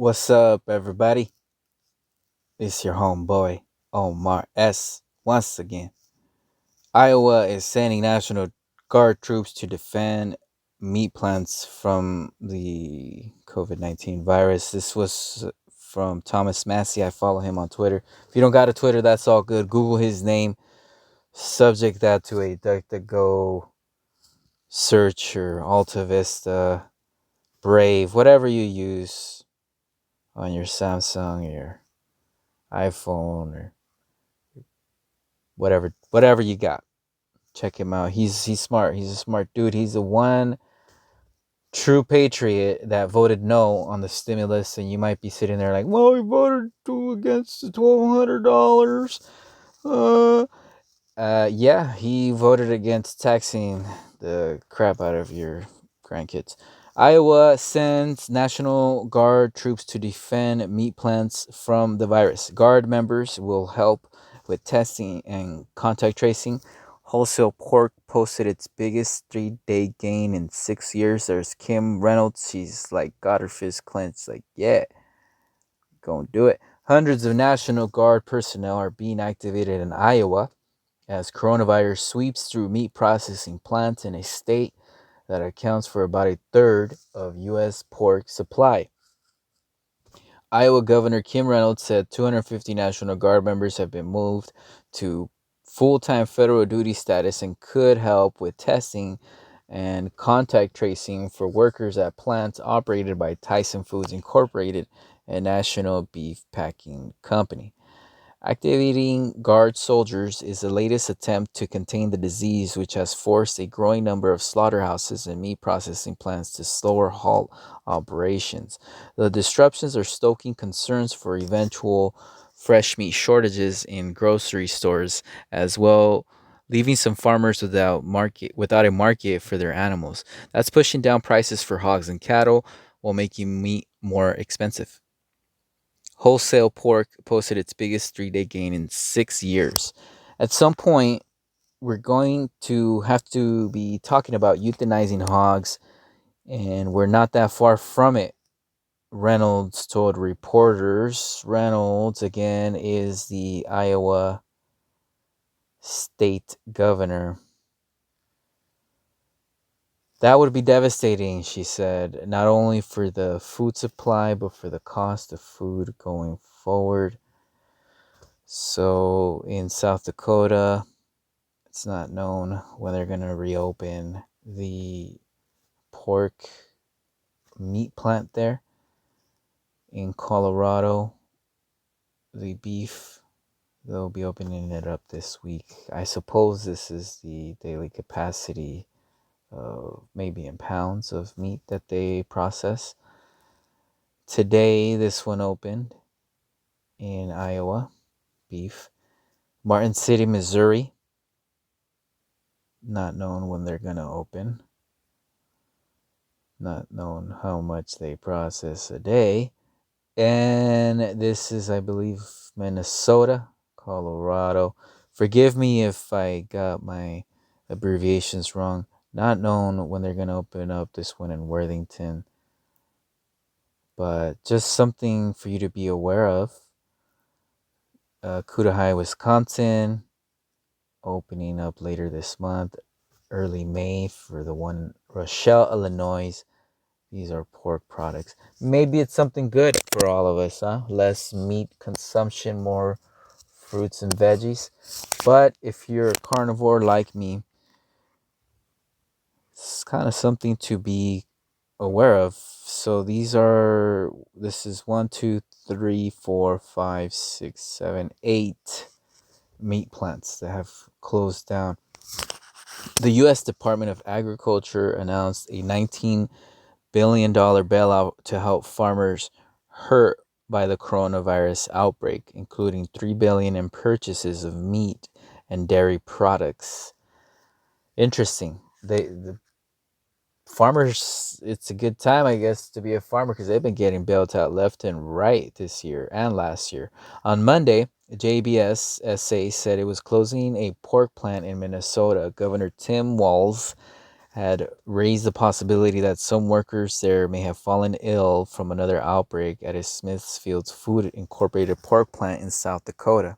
What's up, everybody? It's your homeboy, Omar S. Once again. Iowa is sending National Guard troops to defend meat plants from the COVID-19 virus. This was from Thomas Massey. I follow him on Twitter. If you don't got a Twitter, that's all good. Google his name, subject that to a DuckDuckGo search or Alta Vista, Brave, whatever you use on your Samsung or your iPhone or whatever you got. Check him out. He's smart. He's a smart dude. He's the one true patriot that voted no on the stimulus, and you might be sitting there like, well, he voted against the $1,200. Uh, yeah, he voted against taxing the crap out of your grandkids. Iowa sends National Guard troops to defend meat plants from the virus. Guard members will help with testing and contact tracing. Wholesale pork posted its biggest 3-day gain in 6 years. There's Kim Reynolds. She's like got her fist clenched, like, yeah, go and do it. Hundreds of National Guard personnel are being activated in Iowa as coronavirus sweeps through meat processing plants in a state that accounts for about a third of U.S. pork supply. Iowa Governor Kim Reynolds said 250 National Guard members have been moved to full-time federal duty status and could help with testing and contact tracing for workers at plants operated by Tyson Foods Incorporated, a national beef packing company. Activating Guard soldiers is the latest attempt to contain the disease, which has forced a growing number of slaughterhouses and meat processing plants to slow or halt operations. The disruptions are stoking concerns for eventual fresh meat shortages in grocery stores as well, leaving some farmers without a market for their animals. That's pushing down prices for hogs and cattle while making meat more expensive. Wholesale pork posted its biggest 3-day gain in 6 years. At some point, we're going to have to be talking about euthanizing hogs, and we're not that far from it. Reynolds told reporters. Reynolds, again, is the Iowa state governor. That would be devastating, she said, not only for the food supply, but for the cost of food going forward. So in South Dakota, it's not known when they're going to reopen the pork meat plant there. In Colorado, the beef, they'll be opening it up this week. I suppose this is the daily capacity, maybe in pounds of meat that they process. Today, this one opened in Iowa, beef. Martin City, Missouri, not known when they're going to open. Not known how much they process a day. And this is, I believe, Minnesota, Colorado. Forgive me if I got my abbreviations wrong. Not known when they're going to open up this one in Worthington. But just something for you to be aware of. Cudahy, Wisconsin, opening up later this month. Early May for the one in Rochelle, Illinois. These are pork products. Maybe it's something good for all of us, huh? Less meat consumption, more fruits and veggies. But if you're a carnivore like me, it's kind of something to be aware of. So this is 8 meat plants that have closed down. The U.S. Department of Agriculture announced a $19 billion bailout to help farmers hurt by the coronavirus outbreak, including $3 billion in purchases of meat and dairy products. Interesting. The farmers, it's a good time, I guess, to be a farmer because they've been getting bailed out left and right this year and last year. On Monday, JBS SA said it was closing a pork plant in Minnesota. Governor Tim Walz had raised the possibility that some workers there may have fallen ill from another outbreak at a Smithfield's Food Incorporated pork plant in South Dakota.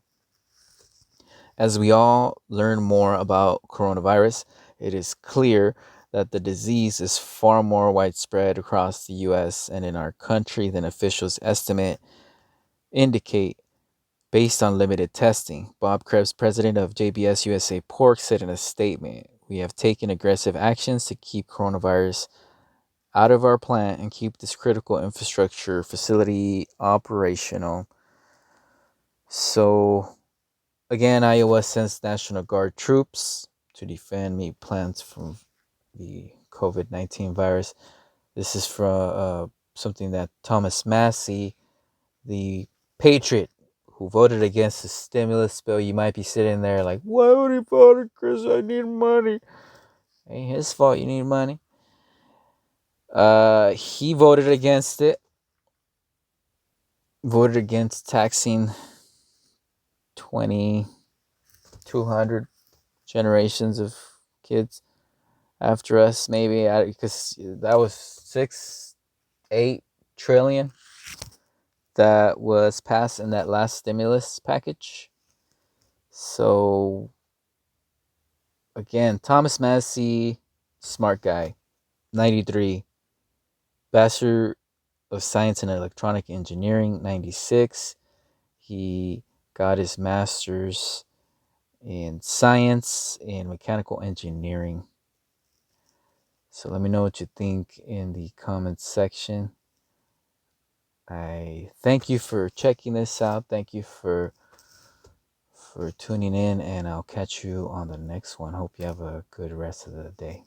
As we all learn more about coronavirus, it is clear that the disease is far more widespread across the US and in our country than officials indicate based on limited testing. Bob Krebs, president of JBS USA Pork, said in a statement, "We have taken aggressive actions to keep coronavirus out of our plant and keep this critical infrastructure facility operational." So, again, Iowa sends National Guard troops to defend meat plants from the COVID-19 virus. This is from something that Thomas Massey, the patriot who voted against the stimulus bill. You might be sitting there like, why would he vote it, Chris? I need money. Ain't his fault you need money. He voted against it. Voted against taxing 2,200 generations of kids after us, maybe, because that was 8 trillion that was passed in that last stimulus package. So again, Thomas Massey, smart guy, 93, Bachelor of Science in Electronic Engineering, 96. He got his master's in science and mechanical engineering. So let me know what you think in the comments section. I thank you for checking this out. Thank you for tuning in, and I'll catch you on the next one. Hope you have a good rest of the day.